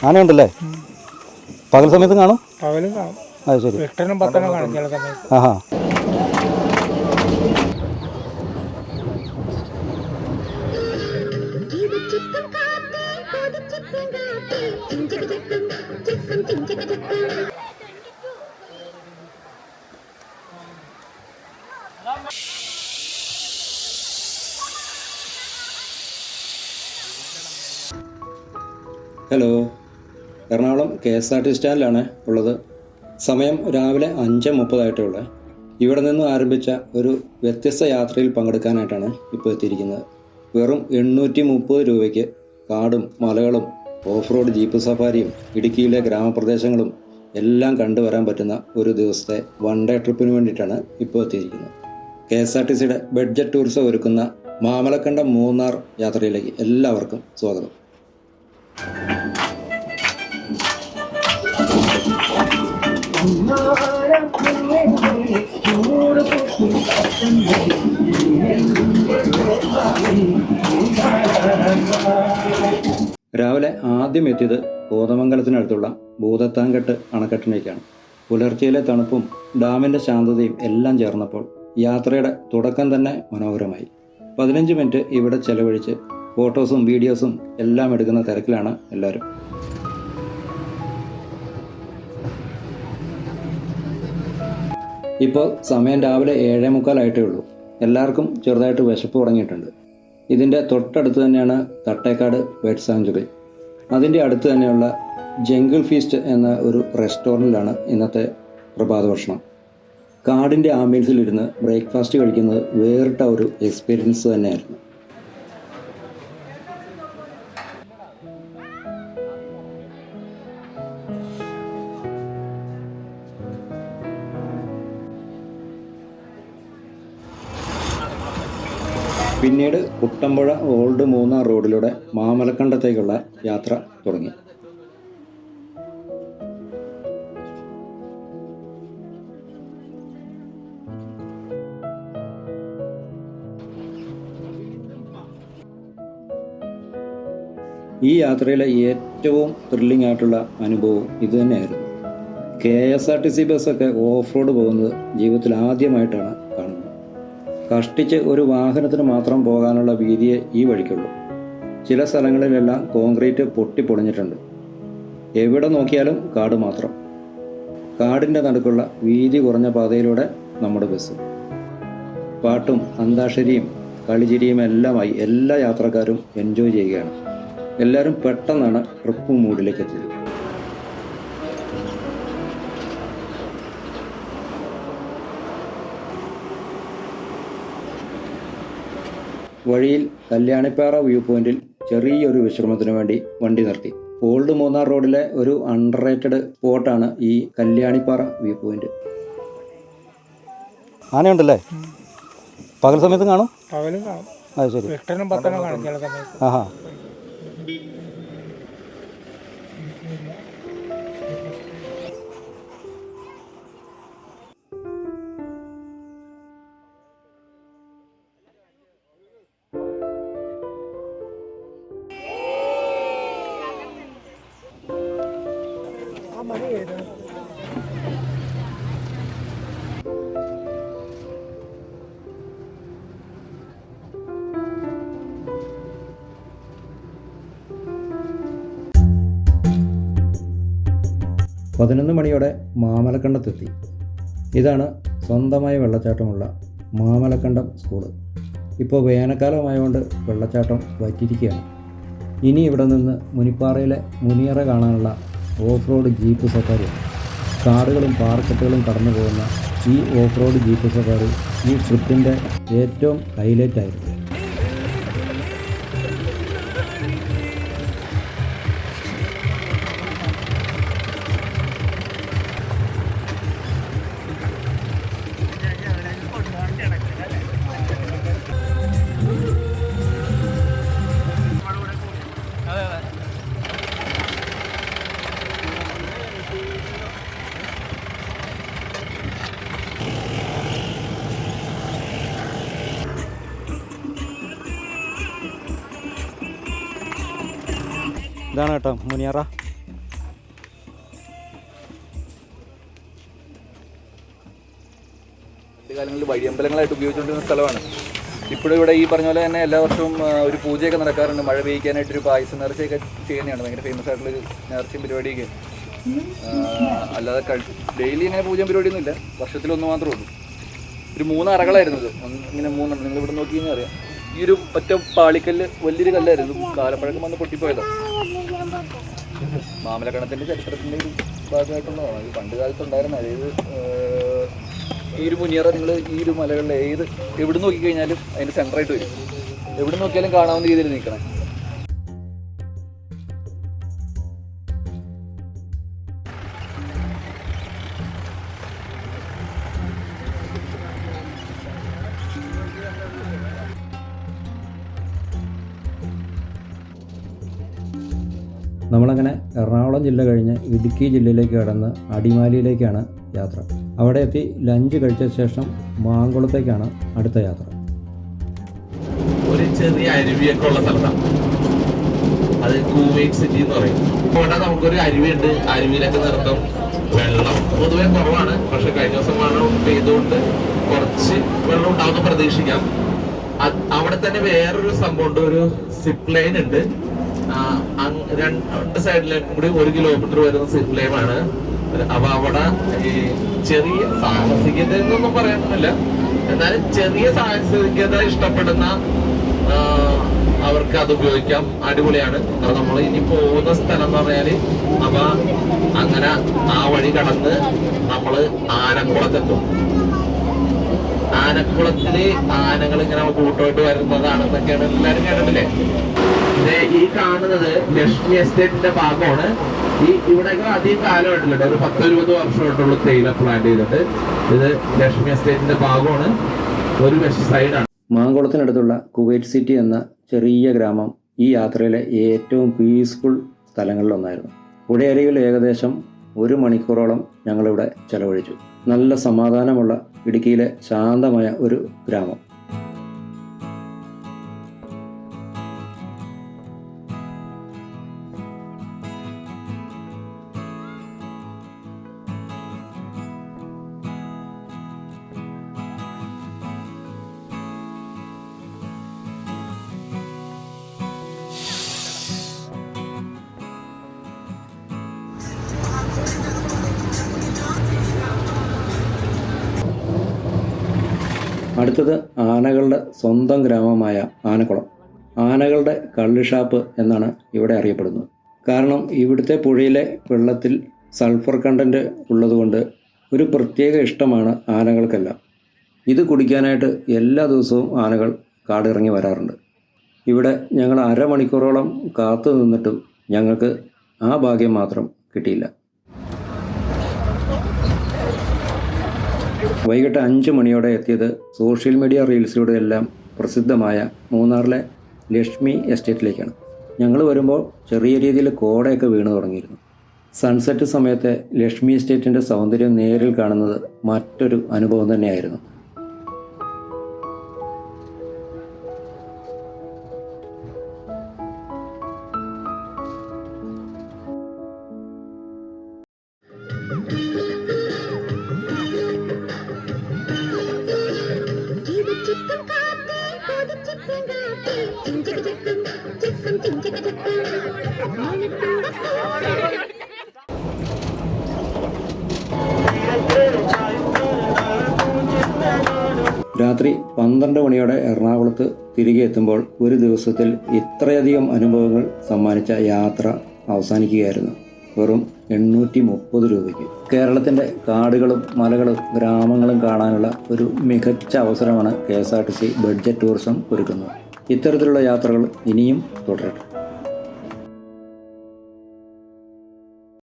ആനയുണ്ടല്ലേ? പകൽ സമയത്തും കാണും? പകലും കാണും. അത് ശരി. 8-നും 10-നും കാണും ചില സമയത്ത്. ആഹാ. ഹലോ, എറണാകുളം KSRTC സ്റ്റാൻഡിലാണ് ഉള്ളത്. സമയം രാവിലെ 5:30 ഇവിടെ നിന്നും ആരംഭിച്ച ഒരു വ്യത്യസ്ത യാത്രയിൽ പങ്കെടുക്കാനായിട്ടാണ് ഇപ്പോൾ എത്തിയിരിക്കുന്നത്. വെറും 830 രൂപയ്ക്ക് കാടും മലകളും ഓഫ് റോഡ് ജീപ്പ് സഫാരിയും ഇടുക്കിയിലെ ഗ്രാമപ്രദേശങ്ങളും എല്ലാം കണ്ടുവരാൻ പറ്റുന്ന ഒരു ദിവസത്തെ വൺ ഡേ ട്രിപ്പിന് വേണ്ടിയിട്ടാണ് ഇപ്പോൾ എത്തിയിരിക്കുന്നത്. KSRTCയുടെ ബഡ്ജറ്റ് ടൂറിസം ഒരുക്കുന്ന മാമലക്കണ്ടം മൂന്നാർ യാത്രയിലേക്ക് എല്ലാവർക്കും സ്വാഗതം. രാവിലെ ആദ്യം എത്തിയത് കോതമംഗലത്തിനടുത്തുള്ള ഭൂതത്താൻകെട്ട് അണക്കെട്ടിലേക്കാണ്. പുലർച്ചയിലെ തണുപ്പും ഡാമിൻ്റെ ശാന്തതയും എല്ലാം ചേർന്നപ്പോൾ യാത്രയുടെ തുടക്കം തന്നെ മനോഹരമായി. 15 മിനിറ്റ് ഇവിടെ ചെലവഴിച്ച് ഫോട്ടോസും വീഡിയോസും എല്ലാം എടുക്കുന്ന തിരക്കിലാണ് എല്ലാവരും. ഇപ്പോൾ സമയം രാവിലെ 7:45 എല്ലാവർക്കും ചെറുതായിട്ട് വിശപ്പ് തുടങ്ങിയിട്ടുണ്ട്. ഇതിൻ്റെ തൊട്ടടുത്ത് തന്നെയാണ് തട്ടേക്കാട് പെറ്റ് സാങ്ച്വറി. അതിൻ്റെ അടുത്ത് തന്നെയുള്ള ജംഗിൾ ഫീസ്റ്റ് എന്ന ഒരു റെസ്റ്റോറൻറ്റിലാണ് ഇന്നത്തെ പ്രഭാത ഭക്ഷണം. കാടിൻ്റെ ആംബിയൻസിലിരുന്ന് ബ്രേക്ക്ഫാസ്റ്റ് കഴിക്കുന്നത് വേറിട്ട ഒരു എക്സ്പീരിയൻസ് തന്നെയായിരുന്നു. പിന്നീട് കുട്ടമ്പുഴ ഓൾഡ് മൂന്നാർ റോഡിലൂടെ മാമലക്കണ്ടത്തേക്കുള്ള യാത്ര തുടങ്ങി. ഈ യാത്രയിലെ ഏറ്റവും ത്രില്ലിംഗ് ആയിട്ടുള്ള അനുഭവം ഇതുതന്നെയായിരുന്നു. KSRTC ബസ്സൊക്കെ ഓഫ് റോഡ് പോകുന്നത് ജീവിതത്തിൽ ആദ്യമായിട്ടാണ് കാണുന്നത്. കഷ്ടിച്ച് ഒരു വാഹനത്തിന് മാത്രം പോകാനുള്ള വീതിയെ ഈ വഴിക്കുള്ളൂ. ചില സ്ഥലങ്ങളിലെല്ലാം കോൺക്രീറ്റ് പൊട്ടിപ്പൊളിഞ്ഞിട്ടുണ്ട്. എവിടെ നോക്കിയാലും കാട് മാത്രം. കാടിൻ്റെ നടുക്കുള്ള വീതി കുറഞ്ഞ പാതയിലൂടെ നമ്മുടെ ബസ്. പാട്ടും അന്താക്ഷരിയും കളിചിരിയും എല്ലാമായി എല്ലാ യാത്രക്കാരും എൻജോയ് ചെയ്യുകയാണ്. എല്ലാവരും പെട്ടെന്നാണ് ട്രിപ്പ് മൂഡിലേക്ക് എത്തിയത്. വഴിയിൽ കല്യാണിപ്പാറ വ്യൂ പോയിന്റിൽ ചെറിയൊരു വിശ്രമത്തിന് വേണ്ടി വണ്ടി നിർത്തി. ഓൾഡ് മൂന്നാർ റോഡിലെ ഒരു അണ്ടർറേറ്റഡ് സ്പോട്ടാണ് ഈ കല്യാണിപ്പാറ വ്യൂ പോയിന്റ്. ആനയുണ്ടല്ലേ? പകൽ സമയത്തും കാണും? പകലും കാണും. അത് ശരി. 8-നും 10-നും കാണും ചില സമയത്ത്. ആഹാ. പതിനൊന്ന് മണിയോടെ മാമലക്കണ്ടത്തെത്തി. ഇതാണ് സ്വന്തമായ വെള്ളച്ചാട്ടമുള്ള മാമലക്കണ്ടം സ്കൂള്. ഇപ്പോൾ വേനൽക്കാലമായതുകൊണ്ട് വെള്ളച്ചാട്ടം വറ്റിയിരിക്കുകയാണ്. ഇനി ഇവിടെ നിന്ന് മുനിപ്പാറയിലെ മുനിയറ കാണാനുള്ള ഓഫ് റോഡ് ജീപ്പ് സഫാരിയാണ്. കാടുകളും പാറക്കെട്ടുകളും കടന്നു പോകുന്ന ഈ ഓഫ് റോഡ് ജീപ്പ് സഫാരി ഈ ട്രിപ്പിൻ്റെ ഏറ്റവും ഹൈലൈറ്റ് ആയിരുന്നു. ഇതാണ് കേട്ടോ മുനിയറ. കാലങ്ങളിൽ വഴിയമ്പലങ്ങളായിട്ട് ഉപയോഗിച്ചുകൊണ്ടിരുന്ന സ്ഥലമാണ്. ഇപ്പോഴും ഇവിടെ ഈ പറഞ്ഞ പോലെ തന്നെ എല്ലാ വർഷവും ഒരു പൂജയൊക്കെ നടക്കാറുണ്ട്. മഴ പെയ്യിക്കാനായിട്ടൊരു പായസം നേർച്ചയൊക്കെ ചെയ്യുന്നതാണ്. ഭയങ്കര ഫേമസ് ആയിട്ടുള്ളൊരു നേർച്ചയും പരിപാടിയൊക്കെ. അല്ലാതെ ഡെയിലി ഇങ്ങനെ പൂജയും പരിപാടിയൊന്നുമില്ല, വർഷത്തിലൊന്ന് മാത്രമേ ഉള്ളൂ. ഒരു 3 അറകളായിരുന്നു ഇത്. ഇങ്ങനെ 3 നിങ്ങൾ ഇവിടെ നോക്കി കഴിഞ്ഞാൽ അറിയാം. ഈ ഒരു ഒറ്റ പാളിക്കല്ല് വലിയൊരു കല്ലായിരുന്നു, കാലപ്പഴക്കം വന്ന് പൊട്ടിപ്പോയതാണ്. മാമലക്കണത്തിൻ്റെ ചരിത്രത്തിൻ്റെ ഒരു ഭാഗമായിട്ടുള്ളതാണ്. ഇത് പണ്ട് കാലത്തുണ്ടായിരുന്ന, അതായത് ഈ ഒരു മുനിയറ നിങ്ങൾ ഈ ഒരു മലകളിലെ എവിടെ നോക്കിക്കഴിഞ്ഞാലും അതിൻ്റെ സെൻറ്ററായിട്ട് വരും. എവിടെ നോക്കിയാലും കാണാവുന്ന രീതിയിൽ നിൽക്കണം. നമ്മളങ്ങനെ എറണാകുളം ജില്ല കഴിഞ്ഞ് ഇടുക്കി ജില്ലയിലേക്ക് കടന്ന് അടിമാലിയിലേക്കാണ് യാത്ര. അവിടെ എത്തി ലഞ്ച് കഴിച്ച ശേഷം മാങ്കുളത്തേക്കാണ് അടുത്ത യാത്ര. ഒരു ചെറിയ അരുവിയൊക്കെ ഉള്ള സ്ഥലത്താണ്, അത് കുവൈറ്റ് സിറ്റി എന്ന് പറയും. അവിടെ നമുക്കൊരു അരുവിയുണ്ട്. അരുവിയിലൊക്കെ നിർത്തും. വെള്ളം പൊതുവെ കുറവാണ്, പക്ഷെ കഴിഞ്ഞ ദിവസം മഴ പെയ്തുകൊണ്ട് കുറച്ച് വെള്ളം ഉണ്ടാവുന്ന പ്രതീക്ഷിക്കാം. അവിടെ തന്നെ വേറൊരു സംഭവമുണ്ട്, ഒരു സിപ്പ് ലൈൻ ഉണ്ട്. 2 സൈഡിലും കൂടി 1 കിലോമീറ്റർ വരുന്ന സിപ്പ് ലൈൻ ആണ്. അപ്പൊ അവിടെ ഈ ചെറിയ സാഹസികത എന്നൊന്നും പറയാനൊന്നുമില്ല, എന്നാലും ചെറിയ സാഹസികത ഇഷ്ടപ്പെടുന്ന അവർക്ക് അത് ഉപയോഗിക്കാം. അടിപൊളിയാണ്. നമ്മൾ ഇനി പോകുന്ന സ്ഥലം എന്ന് പറഞ്ഞാല് അപ്പൊ അങ്ങനെ ആ വഴി കടന്ന് നമ്മള് ആനക്കുളത്തെത്തും. ആനക്കുളത്തില് ആനകൾ ഇങ്ങനെ കൂട്ടമായിട്ട് വരുന്നതാണെന്നൊക്കെയാണ് എല്ലാരും കേട്ടിട്ടില്ലേ. ഈ കാണുന്നത് ലക്ഷ്മി എസ്റ്റേറ്റിന്റെ ഭാഗമാണ്. ഇവിടെയൊക്കെ അധികം കാലമായിട്ടില്ല, ഒരു 10-20 വർഷമായിട്ടുള്ള തേയില പ്ലാന്റ് ചെയ്തിട്ട്. ഇത് ലക്ഷ്മി എസ്റ്റേറ്റിന്റെ ഭാഗമാണ്, ഒരു വെസ്റ്റ് സൈഡാണ്. മാങ്കുളത്തിനടുത്തുള്ള കുവൈറ്റ് സിറ്റി എന്ന ചെറിയ ഗ്രാമം ഈ യാത്രയിലെ ഏറ്റവും പീസ്ഫുൾ സ്ഥലങ്ങളിലൊന്നായിരുന്നു. പുഴയരികിൽ ഏകദേശം 1 മണിക്കൂറോളം ഞങ്ങളിവിടെ ചെലവഴിച്ചു. നല്ല സമാധാനമുള്ള ഇടുക്കിയിലെ ശാന്തമായ ഒരു ഗ്രാമം. അടുത്തത് ആനകളുടെ സ്വന്തം ഗ്രാമമായ ആനക്കുളം. ആനകളുടെ കള്ളുഷാപ്പ് എന്നാണ് ഇവിടെ അറിയപ്പെടുന്നത്. കാരണം ഇവിടുത്തെ പുഴയിലെ വെള്ളത്തിൽ സൾഫർ കണ്ടൻറ്റ് ഉള്ളതുകൊണ്ട് ഒരു പ്രത്യേക ഇഷ്ടമാണ് ആനകൾക്കെല്ലാം. ഇത് കുടിക്കാനായിട്ട് എല്ലാ ദിവസവും ആനകൾ കാടിറങ്ങി വരാറുണ്ട്. ഇവിടെ ഞങ്ങൾ 1/2 മണിക്കൂറോളം കാത്തു നിന്നിട്ടും ഞങ്ങൾക്ക് ആ ഭാഗ്യം മാത്രം കിട്ടിയില്ല. വൈകിട്ട് 5 മണിയോടെ എത്തിയത് സോഷ്യൽ മീഡിയ റീൽസിലൂടെ എല്ലാം പ്രസിദ്ധമായ മൂന്നാറിലെ ലക്ഷ്മി എസ്റ്റേറ്റിലേക്കാണ്. ഞങ്ങൾ വരുമ്പോൾ ചെറിയ രീതിയിൽ കോടയൊക്കെ വീണു തുടങ്ങിയിരുന്നു. സൺസെറ്റ് സമയത്തെ ലക്ഷ്മി എസ്റ്റേറ്റിൻ്റെ സൗന്ദര്യം നേരിൽ കാണുന്നത് മറ്റൊരു അനുഭവം തന്നെയായിരുന്നു. രാത്രി 12 മണിയോടെ എറണാകുളത്ത് തിരികെ എത്തുമ്പോൾ ഒരു ദിവസത്തിൽ ഇത്രയധികം അനുഭവങ്ങൾ സമ്മാനിച്ച യാത്ര അവസാനിക്കുകയായിരുന്നു വെറും 830 രൂപയ്ക്ക്. കേരളത്തിൻ്റെ കാടുകളും മലകളും ഗ്രാമങ്ങളും കാണാനുള്ള ഒരു മികച്ച അവസരമാണ് KSRTC ബഡ്ജറ്റ് ടൂറിസം ഒരുക്കുന്നത്. ഇത്തരത്തിലുള്ള യാത്രകൾ ഇനിയും തുടരട്ടെ.